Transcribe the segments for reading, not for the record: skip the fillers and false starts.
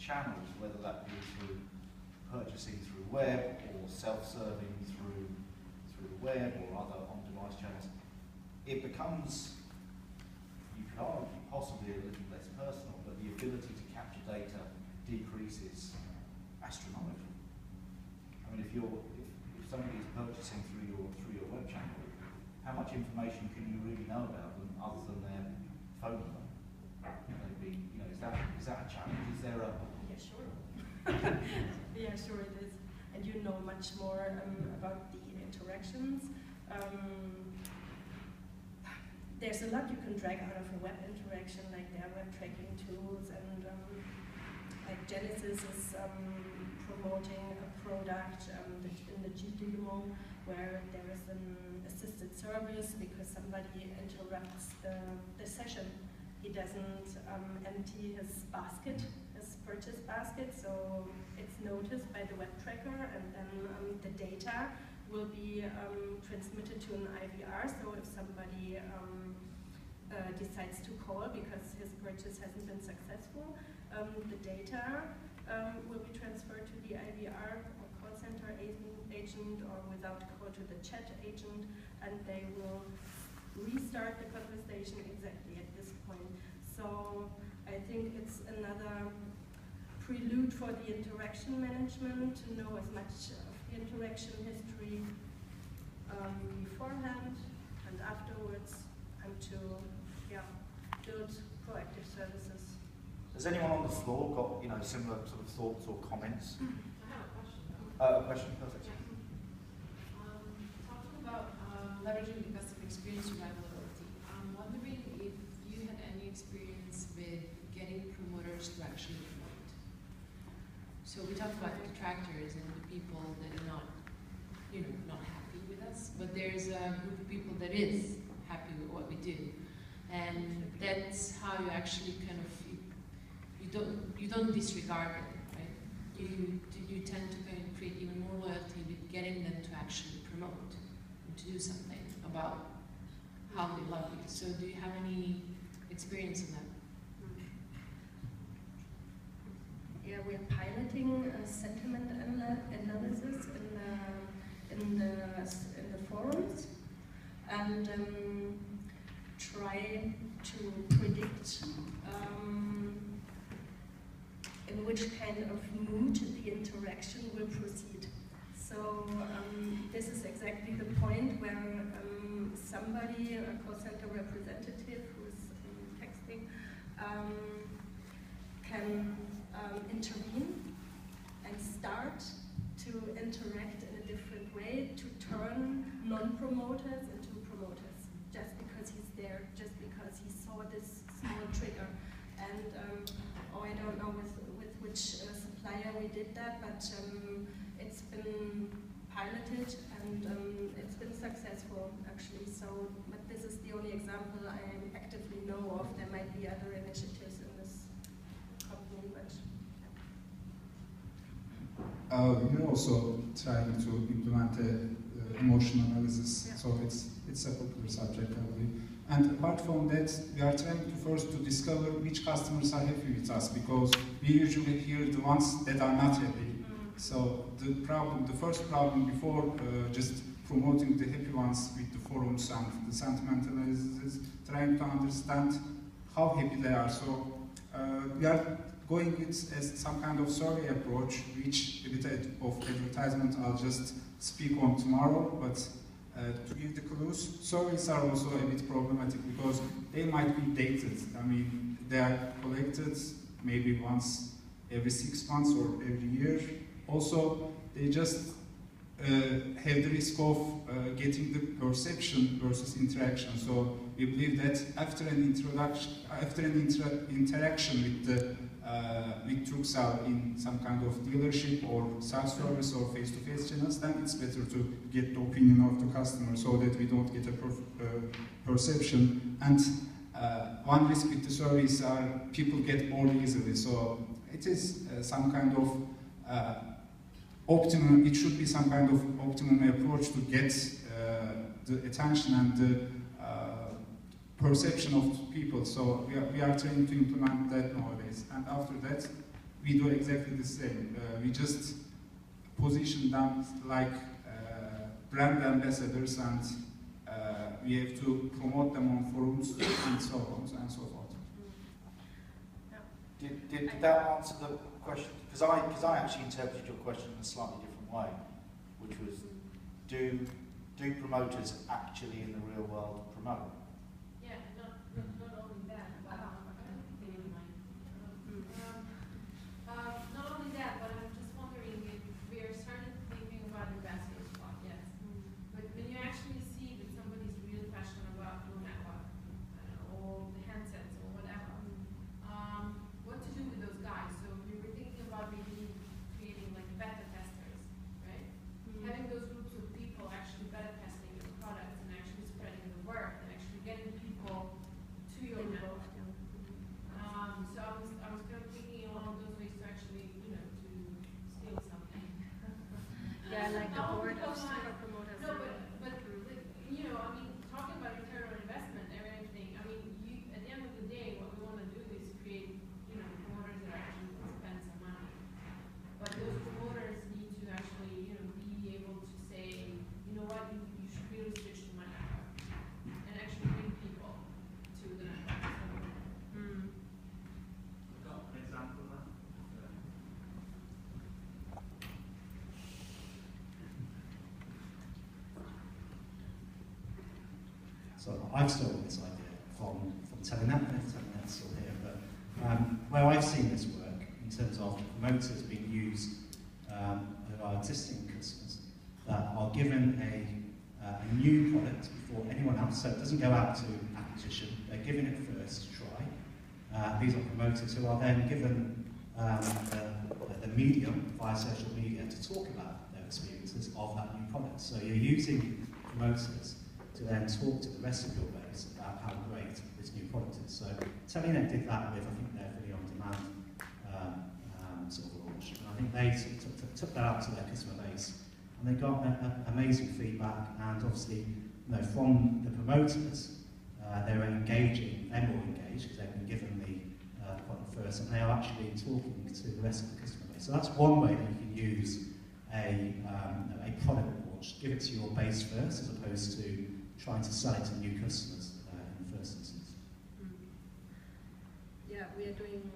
channels, whether that be through purchasing through web or self-serving through the web or other on-device channels, it becomes, you could argue, possibly a little less personal, but the ability to capture data decreases astronomically. I mean, if somebody is purchasing through your web channel, how much information can you really know about them other than their phone number? Is that a challenge? Is there a... Yeah, sure. Yeah, sure it is. And you know much more about the interactions. There's a lot you can drag out of a web interaction, like their web tracking tools, and like Genesis is promoting a product in the GDMO where there is an assisted service because somebody interrupts the session. He doesn't empty his basket, his purchase basket, so it's noticed by the web tracker, and then the data will be transmitted to an IVR. So if somebody decides to call because his purchase hasn't been successful, the data will be transferred to the IVR or call center agent, or without call to the chat agent, and they will restart the conversation exactly at this point. So I think it's another prelude for the interaction management to know as much of the interaction history beforehand and afterwards, and to build proactive services. Has anyone on the floor got similar sort of thoughts or comments? I have a question. A question, perfect. Yeah. Talking about leveraging the customer experience to drive loyalty, I'm wondering if you had any experience with getting promoters to actually promote. So we talked about detractors and the people that are not happy with us, but there's a group of people that is happy with what we do, and that's how you actually kind of you don't disregard it, right? You tend to kind of create even more loyalty with getting them to actually promote and to do something about how they love you. So do you have any experience in that? Yeah, we're piloting sentiment analysis in the forums, and try to predict in which kind of mood the interaction will proceed. So this is exactly the point where somebody, a call center representative who's texting, can intervene and start to interact in a different way, to turn non-promoters into promoters, just because he's there, just because he saw this small trigger. And I don't know with which supplier we did that, but it's been piloted and it's been successful actually. So, but this is the only example I actively know of. There might be other initiatives in this company, but we're also trying to implement emotional analysis, yeah. so it's a popular subject, I believe. And apart from that, we are trying to first to discover which customers are happy with us, because we usually hear the ones that are not happy. So the first problem before just promoting the happy ones with the forums and the sentiment analysis is trying to understand how happy they are. So we are going it as some kind of survey approach, which a bit of advertisement I'll just speak on tomorrow, but to give the clues, surveys are also a bit problematic because they might be dated. I mean, they are collected maybe once every 6 months or every year. Also, they just have the risk of getting the perception versus interaction. So we believe that after an interaction with the with Turkcell in some kind of dealership or self-service or face-to-face channels, then it's better to get the opinion of the customer so that we don't get a perception. And one risk with the service are people get bored easily. So it is some kind of optimum. It should be some kind of optimum approach to get the attention and the perception of people. So we are trying to implement that nowadays. And after that, we do exactly the same. We just position them like brand ambassadors, and we have to promote them on forums and so on and so forth. Did that answer the question? Because I actually interpreted your question in a slightly different way, which was, do promoters actually in the real world promote? Yeah, not only that, but not only that, but I'm just wondering if we are starting thinking about ambassador spot, yes. But when you actually see that somebody's really passionate about your network, or the handsets or whatever, what to do with those guys? So we were thinking about maybe creating like beta testers, right? Having those groups of people actually beta testing your products and actually spreading the word and actually getting people to your network. So I was kind of thinking along those ways to actually, to steal something. Yeah, like the Not board of because super promoters. No, but talking about return on investment and everything, at the end of the day, what we want to do is create, promoters that actually can spend some money. But those promoters need to actually, be able to say, you know what, you should really switch to my network and actually bring people to the network. Got an example of that? So I've stolen this idea from Telenet, if Telenet's still here, but where I've seen this work in terms of promoters being used of our existing customers that are given a new product before anyone else, so it doesn't go out to acquisition, they're given it first to try. These are promoters who are then given the medium via social media to talk about their experiences of that new product. So you're using promoters to then talk to the rest of your base about how great this new product is. So Telenet did that with, I think, their video on demand sort of launch. And I think they sort of took that out to their customer base, and they got amazing feedback. And obviously, from the promoters, they were engaging, they're more engaged because they've been given the product first, and they are actually talking to the rest of the customer base. So that's one way that you can use a product launch, give it to your base first, as opposed to trying to sell it to new customers in the first instance. Yeah, we are doing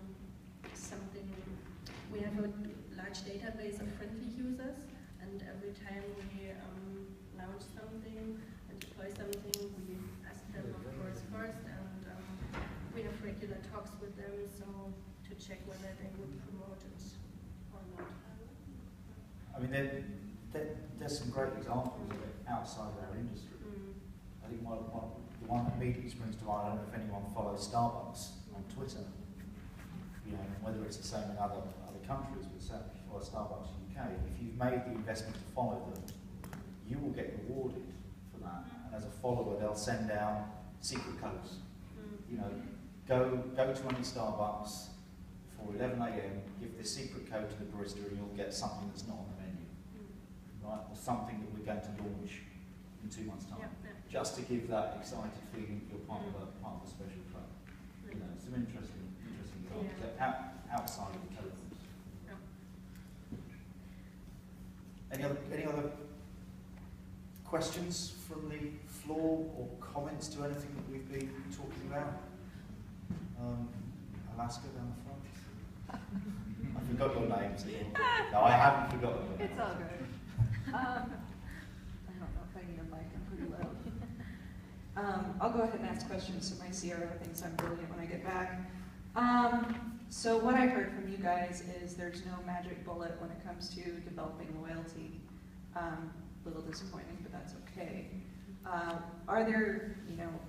something. We have a large database of friendly users, and every time we launch something and deploy something, we ask them, of course, first, and we have regular talks with them, so to check whether they would promote it or not. I mean, there's some great examples of it outside of our industry. I think the one that immediately springs to mind, I don't know if anyone follows Starbucks on Twitter, whether it's the same in other countries, but certainly if you follow Starbucks UK, if you've made the investment to follow them, you will get rewarded for that. And as a follower, they'll send out secret codes. Go to any Starbucks before 11 AM, give this secret code to the barista, and you'll get something that's not on the menu, right? Or something that we're going to launch in 2 months' time. Just to give that excited feeling that you're part of a special club. Some interesting examples outside of the telecoms. Any other questions from the floor or comments to anything that we've been talking about? Alaska down the front. I forgot your name. No, I haven't forgotten your name. It's all good. I don't know if I need a mic. I'm pretty loud. I'll go ahead and ask questions so my CRO thinks I'm brilliant when I get back. So what I heard from you guys is there's no magic bullet when it comes to developing loyalty. A little disappointing, but that's okay. Are there,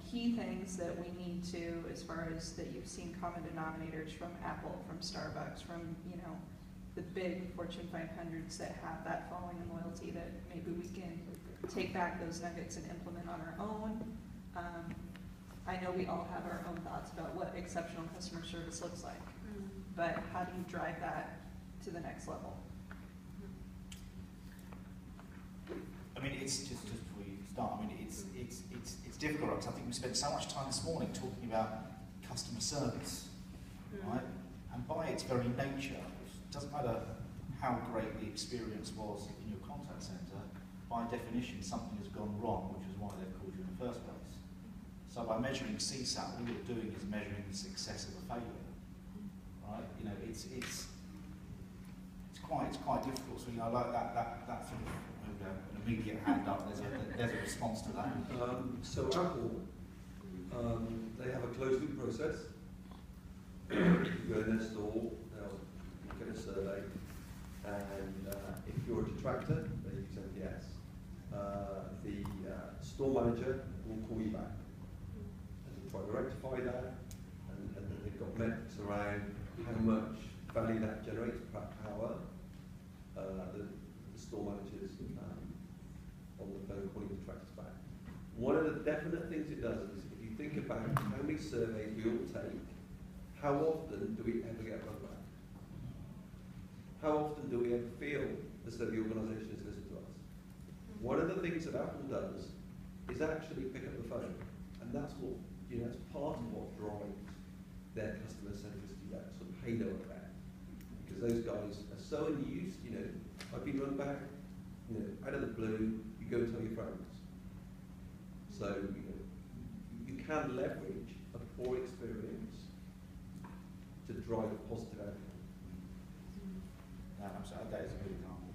key things that we need to, as far as that you've seen common denominators from Apple, from Starbucks, from, the big Fortune 500s that have that following and loyalty that maybe we can take back those nuggets and implement on our own? I know we all have our own thoughts about what exceptional customer service looks like, but how do you drive that to the next level? I mean, it's just before you start. I mean, it's difficult because I think we spent so much time this morning talking about customer service, right? And by its very nature, doesn't matter how great the experience was in your contact centre, by definition something has gone wrong, which is why they've called you in the first place. So by measuring CSAT, all you're doing is measuring the success of a failure, right? You know, it's quite difficult. So you know, like that sort of an immediate hand up. There's a response to that. So Apple, they have a closed loop process. You go in their store, they'll get a survey, and if you're a detractor, they use NPS. The store manager will call you back and try to rectify that, and they've got metrics around how much value that generates per hour. The store managers on the phone calling detractors back. One of the definite things it does is, if you think about how many surveys we all take, how often do we ever get run back? How often do we ever feel as though the organisation has listened to us? One of the things that Apple does is actually pick up the phone, and that's what, you know, that's part of what drives their customer centricity, that sort of halo effect. Because those guys are so unused, you know, I've been run back, you know, out of the blue, you go and tell your friends. So, you know, you can leverage a poor experience to drive a positive outcome. No, I'm sorry, that is a good example.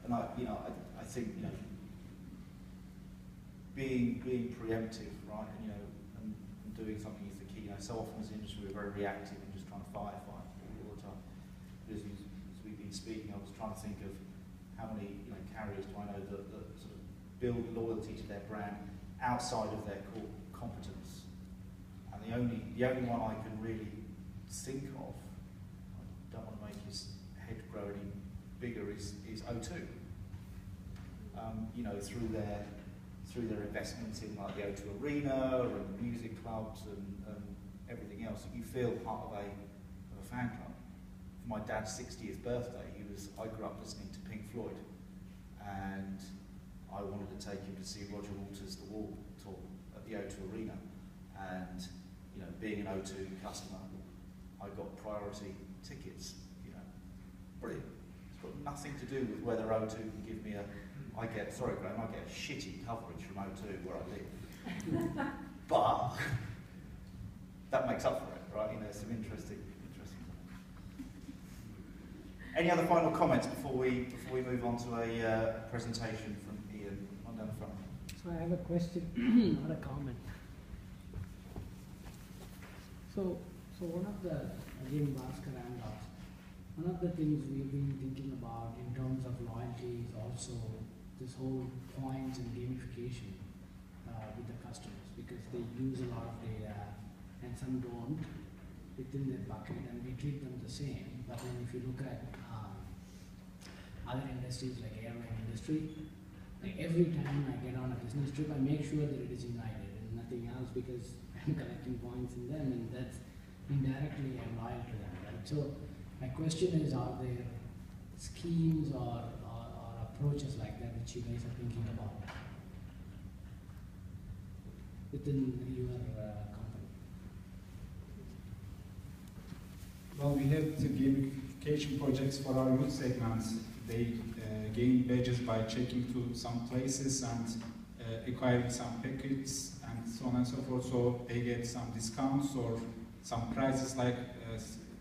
And I think, you know, being preemptive, right, and, you know, and doing something is the key. You know, so often as an industry we're very reactive and just trying to firefight all the time. As we've been speaking, I was trying to think of how many, you know, carriers do I know that sort of build loyalty to their brand outside of their core competence. And the only one I can really think of, I don't want to make his head grow any bigger, is O2. You know, through their investments in like the O2 Arena and the music clubs and everything else, you feel part of a fan club. For my dad's 60th birthday, I grew up listening to Pink Floyd, and I wanted to take him to see Roger Waters' The Wall tour at the O2 Arena. And you know, being an O2 customer, I got priority tickets. You know, brilliant. It's got nothing to do with whether O2 can give me I get shitty coverage from O2 where I live. But that makes up for it, right? You know, some interesting. Any other final comments before we move on to a presentation from Ian? On down the front. So I have a question, not a comment. So one of the, again, Bhaskar and us, one of the things we've been thinking about in terms of loyalty is also this whole points and gamification with the customers, because they use a lot of data and some don't within their bucket, and we treat them the same. But then if you look at other industries like airline industry, like every time I get on a business trip, I make sure that it is United and nothing else, because I'm collecting points in them, and that's indirectly I'm loyal to them, right? So my question is, are there schemes or approaches like that which you guys are thinking about within your company? Well, we have the gamification projects for our youth segments. They gain badges by checking to some places and acquiring some packets and so on and so forth. So they get some discounts or some prizes like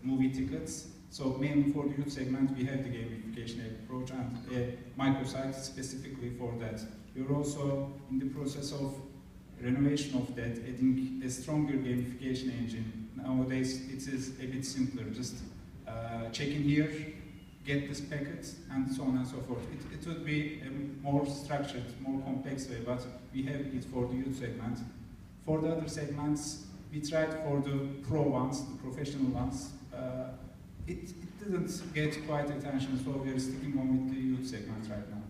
movie tickets. So mainly for the youth segment, we have the gamification approach and a microsite specifically for that. We're also in the process of renovation of that, adding a stronger gamification engine. Nowadays, it is a bit simpler. Just check in here, get this packet, and so on and so forth. It would be a more structured, more complex way, but we have it for the youth segment. For the other segments, we tried for the pro ones, the professional ones. It didn't get quite attention, so we are sticking on with the youth segment right now.